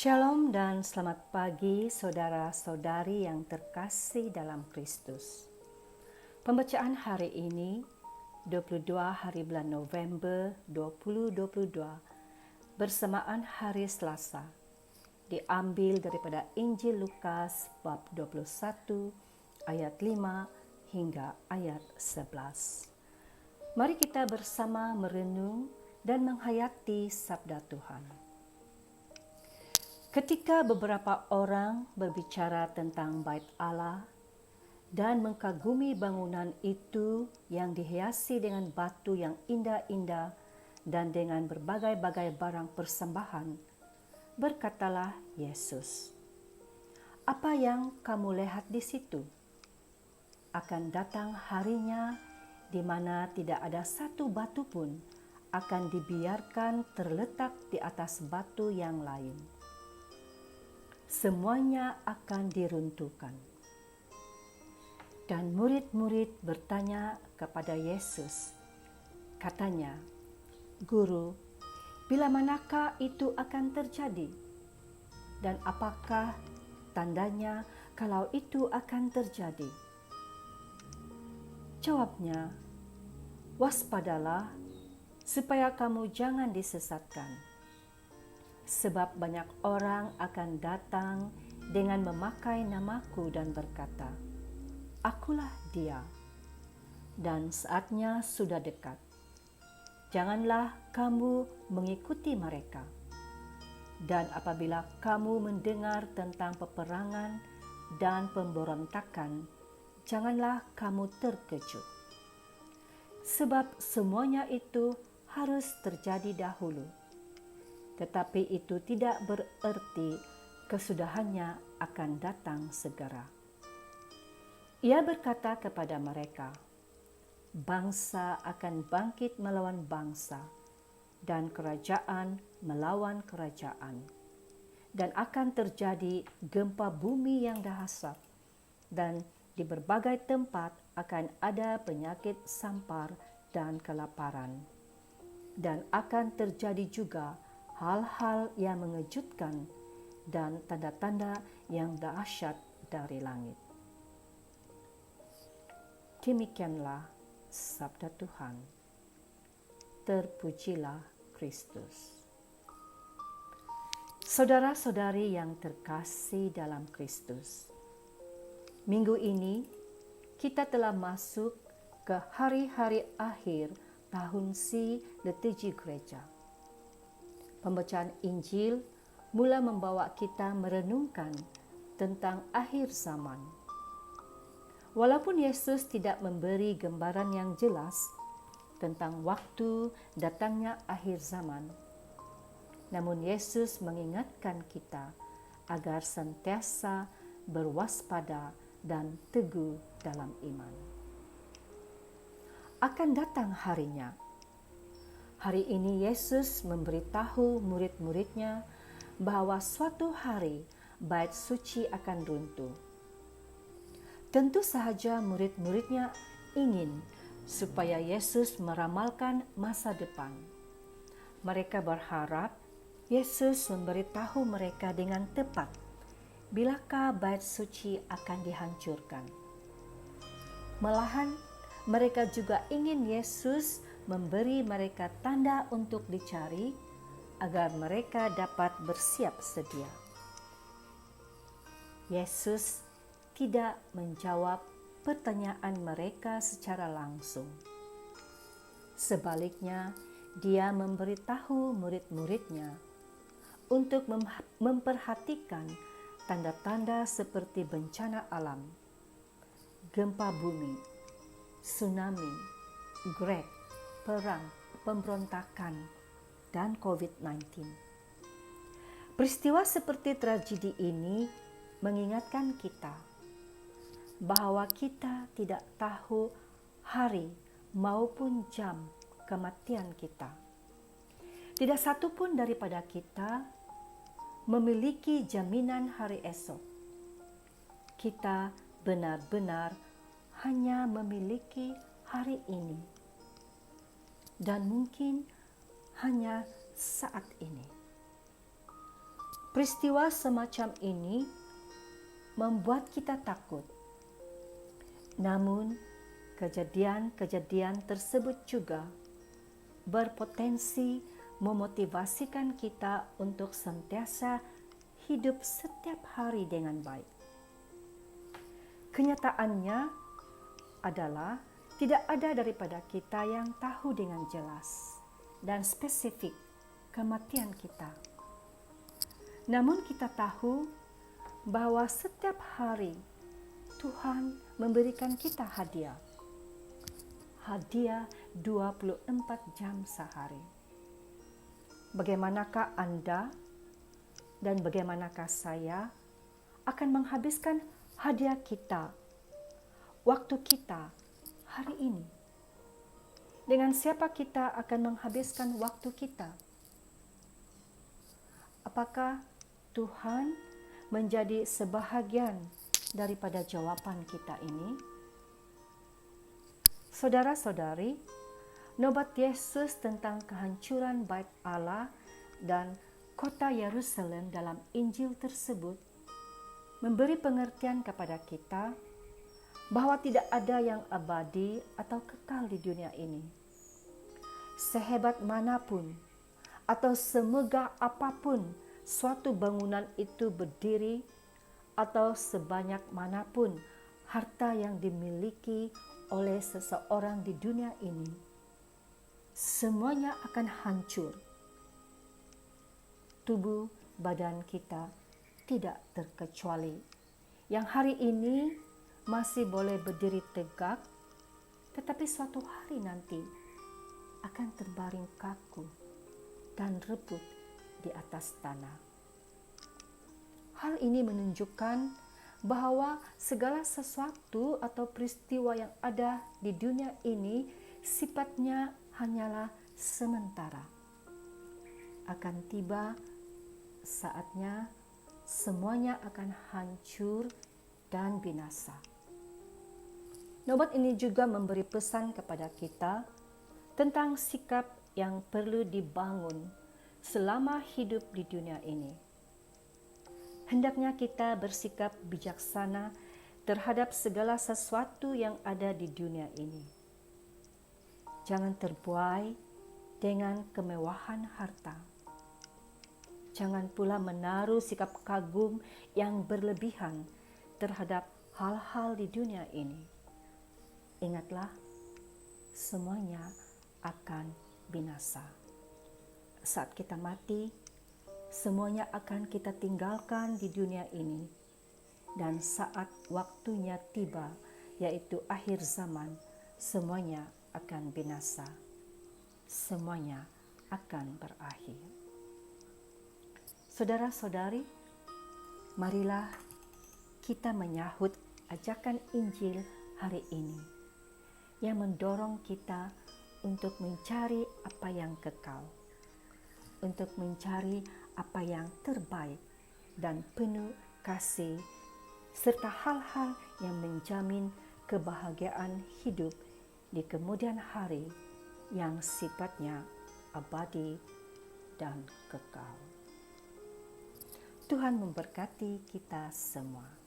Shalom dan selamat pagi saudara-saudari yang terkasih dalam Kristus. Pembacaan hari ini 22 hari bulan November 2022 bersamaan hari Selasa diambil daripada Injil Lukas bab 21 ayat 5 hingga ayat 11. Mari kita bersama merenung dan menghayati sabda Tuhan. Ketika beberapa orang berbicara tentang bait Allah dan mengkagumi bangunan itu yang dihiasi dengan batu yang indah-indah dan dengan berbagai-bagai barang persembahan, berkatalah Yesus, "Apa yang kamu lihat di situ? Akan datang harinya di mana tidak ada satu batu pun akan dibiarkan terletak di atas batu yang lain. Semuanya akan diruntuhkan." Dan murid-murid bertanya kepada Yesus. Katanya, "Guru, bila manakah itu akan terjadi? Dan apakah tandanya kalau itu akan terjadi?" Jawabnya, "Waspadalah supaya kamu jangan disesatkan. Sebab banyak orang akan datang dengan memakai namaku dan berkata, 'Akulah dia,' dan saatnya sudah dekat. Janganlah kamu mengikuti mereka. Dan apabila kamu mendengar tentang peperangan dan pemberontakan, janganlah kamu terkejut. Sebab semuanya itu harus terjadi dahulu. Tetapi itu tidak bererti kesudahannya akan datang segera." Ia berkata kepada mereka, "Bangsa akan bangkit melawan bangsa, dan kerajaan melawan kerajaan. Dan akan terjadi gempa bumi yang dahsyat, dan di berbagai tempat akan ada penyakit sampar dan kelaparan. Dan akan terjadi juga hal-hal yang mengejutkan dan tanda-tanda yang dahsyat dari langit." Demikianlah sabda Tuhan. Terpujilah Kristus. Saudara-saudari yang terkasih dalam Kristus, minggu ini kita telah masuk ke hari-hari akhir tahun C liturgi gereja. Pembacaan Injil mula membawa kita merenungkan tentang akhir zaman. Walaupun Yesus tidak memberi gambaran yang jelas tentang waktu datangnya akhir zaman, namun Yesus mengingatkan kita agar senantiasa berwaspada dan teguh dalam iman. Akan datang harinya. Hari ini Yesus memberitahu murid-muridnya bahwa suatu hari bait suci akan runtuh. Tentu sahaja murid-muridnya ingin supaya Yesus meramalkan masa depan. Mereka berharap Yesus memberitahu mereka dengan tepat bilakah bait suci akan dihancurkan. Malahan mereka juga ingin Yesus memberi mereka tanda untuk dicari agar mereka dapat bersiap sedia. Yesus tidak menjawab pertanyaan mereka secara langsung. Sebaliknya, Dia memberitahu murid-muridnya untuk memperhatikan tanda-tanda seperti bencana alam, gempa bumi, tsunami, greg, perang, pemberontakan, dan COVID-19. Peristiwa seperti tragedi ini mengingatkan kita bahwa kita tidak tahu hari maupun jam kematian kita. Tidak satu pun daripada kita memiliki jaminan hari esok. Kita benar-benar hanya memiliki hari ini, dan mungkin hanya saat ini. Peristiwa semacam ini membuat kita takut. Namun, kejadian-kejadian tersebut juga berpotensi memotivasikan kita untuk senantiasa hidup setiap hari dengan baik. Kenyataannya adalah tidak ada daripada kita yang tahu dengan jelas dan spesifik kematian kita. Namun kita tahu bahwa setiap hari Tuhan memberikan kita hadiah. Hadiah 24 jam sehari. Bagaimanakah Anda dan bagaimanakah saya akan menghabiskan hadiah kita, waktu kita hari ini? Dengan siapa kita akan menghabiskan waktu kita? Apakah Tuhan menjadi sebahagian daripada jawaban kita ini? Saudara-saudari, nobat Yesus tentang kehancuran Bait Allah dan kota Yerusalem dalam Injil tersebut memberi pengertian kepada kita bahwa tidak ada yang abadi atau kekal di dunia ini. Sehebat manapun atau semegah apapun suatu bangunan itu berdiri, atau sebanyak manapun harta yang dimiliki oleh seseorang di dunia ini, semuanya akan hancur. Tubuh badan kita tidak terkecuali, yang hari ini masih boleh berdiri tegak, tetapi suatu hari nanti akan terbaring kaku dan rebut di atas tanah. Hal ini menunjukkan bahwa segala sesuatu atau peristiwa yang ada di dunia ini sifatnya hanyalah sementara. Akan tiba saatnya semuanya akan hancur dan binasa. Nobat ini juga memberi pesan kepada kita tentang sikap yang perlu dibangun selama hidup di dunia ini. Hendaknya kita bersikap bijaksana terhadap segala sesuatu yang ada di dunia ini. Jangan terbuai dengan kemewahan harta. Jangan pula menaruh sikap kagum yang berlebihan terhadap hal-hal di dunia ini. Ingatlah, semuanya akan binasa. Saat kita mati, semuanya akan kita tinggalkan di dunia ini. Dan saat waktunya tiba, yaitu akhir zaman, semuanya akan binasa. Semuanya akan berakhir. Saudara-saudari, marilah kita menyahut ajakan Injil hari ini yang mendorong kita untuk mencari apa yang kekal, untuk mencari apa yang terbaik dan penuh kasih, serta hal-hal yang menjamin kebahagiaan hidup di kemudian hari yang sifatnya abadi dan kekal. Tuhan memberkati kita semua.